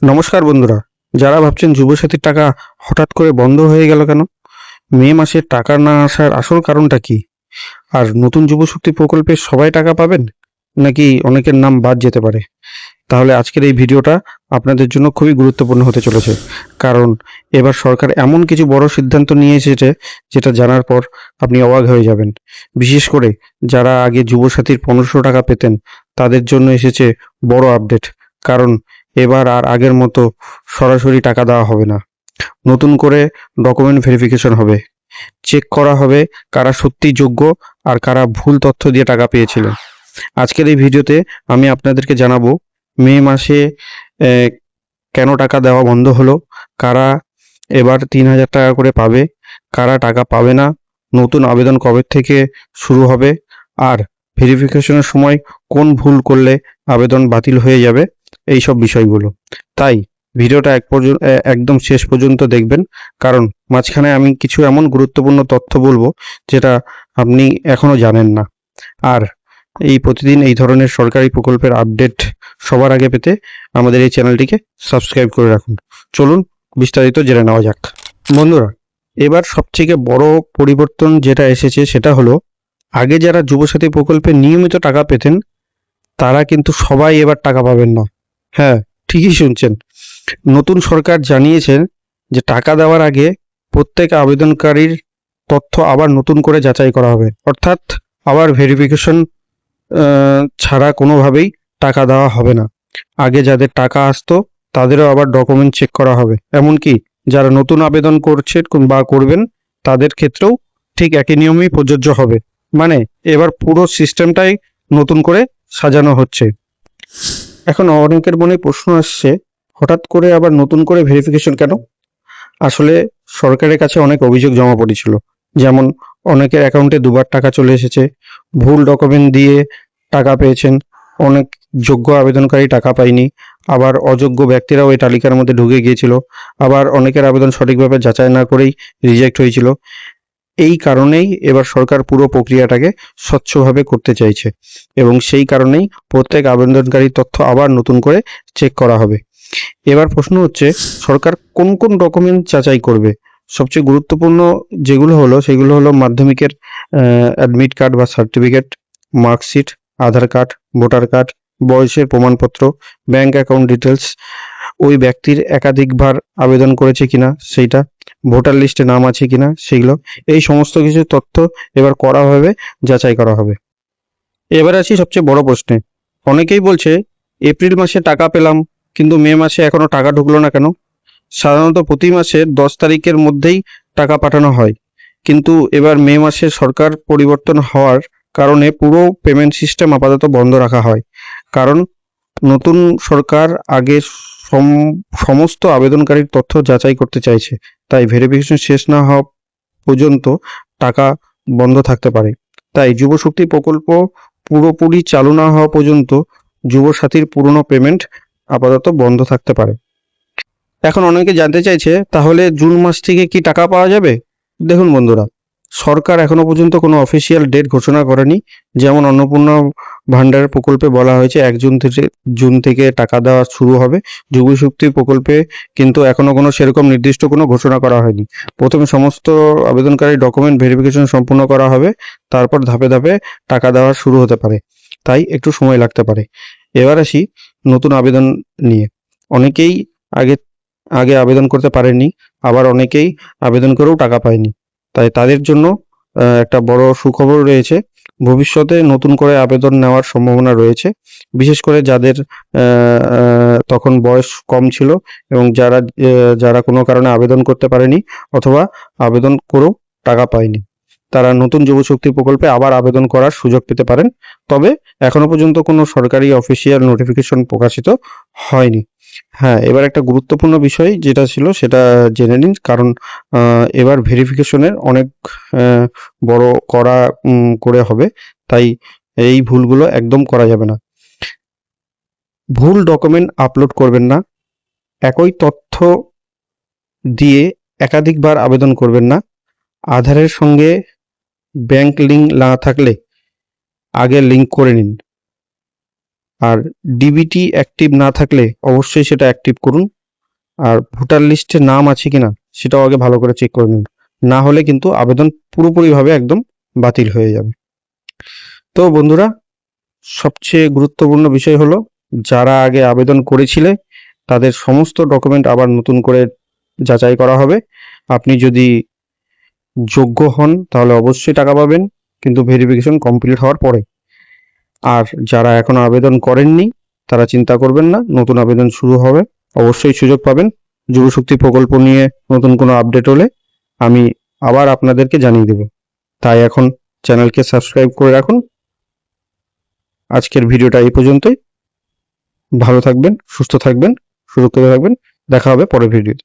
নমস্কার বন্ধুরা, যারা ভাবছেন যুবসাথীর টাকা হঠাৎ করে বন্ধ হয়ে গেল কেন, মে মাসে টাকা না আসার আসল কারণটা কি, আর নতুন যুবশক্তি প্রকল্পে সবাই টাকা পাবেন নাকি অনেকের নাম বাদ যেতে পারে, তাহলে আজকের এই ভিডিওটা আপনাদের জন্য খুবই গুরুত্বপূর্ণ হতে চলেছে। কারণ এবার সরকার এমন কিছু বড় সিদ্ধান্ত নিয়ে এসেছে যেটা জানার পর আপনি অবাক হয়ে যাবেন। বিশেষ করে যারা আগে যুবসাথীর 1500 টাকা পেতেন তাদের জন্য এসেছে বড় আপডেট। কারণ এবার আর আগের মতো সরাসরি টাকা দেওয়া হবে না, নতুন করে ডকুমেন্ট ভেরিফিকেশন হবে, চেক করা হবে কারা সত্যি যোগ্য আর কারা ভুল তথ্য দিয়ে টাকা পেয়েছিলেন। আজকের এই ভিডিওতে আমি আপনাদেরকে জানাবো মে মাসে কেন টাকা দেওয়া বন্ধ হলো, কারা এবার 3000 টাকা করে পাবে, কারা টাকা পাবে না, নতুন আবেদন কবে থেকে শুরু হবে, আর ভেরিফিকেশনের সময় কোন ভুল করলে আবেদন বাতিল হয়ে যাবে, এই সব বিষয়গুলো। তাই ভিডিওটা একদম শেষ পর্যন্ত দেখবেন, কারণ মাঝখানে আমি কিছু এমন গুরুত্বপূর্ণ তথ্য বলবো যেটা আপনি এখনো জানেন না। আর এই প্রতিদিন এই ধরনের সরকারি প্রকল্পের আপডেট সবার আগে পেতে আমাদের এই চ্যানেলটিকে সাবস্ক্রাইব করে রাখুন। চলুন বিস্তারিত জেনে নেওয়া যাক। বন্ধুরা, এবার সবথেকে বড় পরিবর্তন যেটা এসেছে সেটা হলো, আগে যারা যুবসাথী প্রকল্পে নিয়মিত টাকা পেতেন তারা কিন্তু সবাই এবার টাকা পাবেন না। হ্যাঁ, ঠিকই শুনছেন। নতুন সরকার জানিয়েছেন যে টাকা দেওয়ার আগে প্রত্যেক আবেদনকারীর তথ্য আবার নতুন করে যাচাই করা হবে, অর্থাৎ আবার ভেরিফিকেশন ছাড়া কোনোভাবেই টাকা দেওয়া হবে না। আগে যাদের টাকা আসতো তাদেরও আবার ডকুমেন্ট চেক করা হবে, এমনকি যারা নতুন আবেদন করছে বা করবেন তাদের ক্ষেত্রেও ঠিক একই নিয়মেই প্রযোজ্য হবে। মানে এবার পুরো সিস্টেমটাই নতুন করে সাজানো হচ্ছে। এখন অনেকের মনে প্রশ্ন আসছে, হঠাৎ করে আবার নতুন করে ভেরিফিকেশন কেন? আসলে সরকারের কাছে অনেক অভিযোগ জমা পড়েছিল, যেমন অনেকের অ্যাকাউন্টে দুবার টাকা চলে এসেছে, ভুল ডকুমেন্ট দিয়ে টাকা পেয়েছেন, অনেক যোগ্য আবেদনকারী টাকা পায়নি, আবার অযোগ্য ব্যক্তিরাও এই তালিকার মধ্যে ঢুকে গিয়েছিল, আবার অনেকের আবেদন সঠিকভাবে যাচাই না করেই রিজেক্ট হয়েছিল। এই কারণেই এবার সরকার পুরো প্রক্রিয়াটাকে স্বচ্ছভাবে করতে চাইছে, এবং সেই কারণেই প্রত্যেক আবেদনকারীর তথ্য আবার নতুন করে চেক করা হবে। এবার প্রশ্ন হচ্ছে, সরকার কোন কোন ডকুমেন্ট যাচাই করবে? সবচেয়ে গুরুত্বপূর্ণ যেগুলো হলো সেগুলো হলো মাধ্যমিকের অ্যাডমিট কার্ড বা সার্টিফিকেট, মার্কশিট, আধার কার্ড, ভোটার কার্ড, বয়সের প্রমাণপত্র, ব্যাংক অ্যাকাউন্ট ডিটেলস, ওই ব্যক্তির একাধিকবার আবেদন করেছে কিনা সেইটা, ভোটার লিস্টে নাম আছে কিনা সেইগুলো, এই সমস্ত কিছু তথ্য এবার করা হবে, যাচাই করা হবে। এবার আসি সবচেয়ে বড় প্রশ্নে। অনেকেই বলছে এপ্রিল মাসে টাকা পেলাম কিন্তু মে মাসে এখনো টাকা ঢুকলো না কেন? সাধারণত প্রতি মাসের 10 তারিখের মধ্যেই টাকা পাঠানো হয়, কিন্তু এবার মে মাসে সরকার পরিবর্তন হওয়ার কারণে পুরো পেমেন্ট সিস্টেম আপাতত বন্ধ রাখা হয়। কারণ নতুন সরকার আগে সমস্ত আবেদনকারীর তথ্য যাচাই করতে চাইছে, তাই ভেরিফিকেশন শেষ না হওয়া পর্যন্ত টাকা বন্ধ থাকতে পারে। তাই যুবশক্তি প্রকল্প পুরোপুরি চালু না হওয়া পর্যন্ত যুবসাথীর পুরনো পেমেন্ট আপাতত বন্ধ থাকতে পারে। এখন অনেকে জানতে চাইছে, তাহলে জুন মাস থেকে কি টাকা পাওয়া যাবে? দেখুন বন্ধুরা, সরকার এখনো পর্যন্ত কোনো অফিসিয়াল ডেট ঘোষণা করেনি। যেমন অন্নপূর্ণা ভান্ডার প্রকল্পে বলা হয়েছে 1 জুন থেকে টাকা দেওয়া শুরু হবে, যুবশক্তি প্রকল্পে কিন্তু এখনো কোনো সেরকম নির্দিষ্ট কোনো ঘোষণা করা হয়নি। প্রথমে সমস্ত আবেদনকারী ডকুমেন্ট ভেরিফিকেশন সম্পূর্ণ করা হবে, তারপর ধাপে ধাপে টাকা দেওয়া শুরু হতে পারে, তাই একটু সময় লাগতে পারে। এবার আসি নতুন আবেদন নিয়ে। অনেকেই আগে আগে আবেদন করতে পারেননি, আবার অনেকেই আবেদন করেও টাকা পায়নি, তাই তাদের জন্য একটা বড় সুখবর রয়েছে। ভবিষ্যতে নতুন করে আবেদন নেওয়ার সম্ভাবনা রয়েছে, বিশেষ করে যাদের তখন বয়স কম ছিল এবং যারা কোনো কারণে আবেদন করতে পারেনি অথবা আবেদন করেও টাকা পায়নি, তারা নতুন যুবশক্তি প্রকল্পে আবার আবেদন করার সুযোগ পেতে পারেন। তবে এখনো পর্যন্ত কোনো সরকারি অফিসিয়াল নোটিফিকেশন প্রকাশিত হয়নি। হ্যাঁ, এবার একটা গুরুত্বপূর্ণ বিষয় যেটা ছিল সেটা জেনে নিন, কারণ এবার ভেরিফিকেশনের অনেক বড় কড়া করে হবে, তাই এই ভুলগুলো একদম করা যাবে না। ভুল ডকুমেন্ট আপলোড করবেন না, একই তথ্য দিয়ে একাধিকবার আবেদন করবেন না, আধারের সঙ্গে ব্যাংক লিঙ্ক না থাকলে আগে লিঙ্ক করে নিন। আর ডিবিটি অ্যাক্টিভ না থাকলে অবশ্যই সেটা অ্যাক্টিভ করুন। আর ভোটার লিস্টে নাম আছে কিনা সেটাও আগে ভালো করে চেক করে নিন, না হলে কিন্তু আবেদন পুরোপুরিভাবে একদম বাতিল হয়ে যাবে। তো বন্ধুরা, সবচেয়ে গুরুত্বপূর্ণ বিষয় হলো, যারা আগে আবেদন করেছিলে তাদের সমস্ত ডকুমেন্ট আবার নতুন করে যাচাই করা হবে। আপনি যদি যোগ্য হন তাহলে অবশ্যই টাকা পাবেন, কিন্তু ভেরিফিকেশন কমপ্লিট হওয়ার পরে। আর যারা এখনো আবেদন করেননি তারা চিন্তা করবেন না, নতুন আবেদন শুরু হবে, অবশ্যই সুযোগ পাবেন। যুবশক্তি প্রকল্প নিয়ে নতুন কোনো আপডেট হলে আমি আবার আপনাদেরকে জানিয়ে দেব। তাই এখন চ্যানেলকে সাবস্ক্রাইব করে রাখুন। আজকের ভিডিওটা এই পর্যন্তই। ভালো থাকবেন, সুস্থ থাকবেন, সুরক্ষিত থাকবেন। দেখা হবে পরের ভিডিওতে।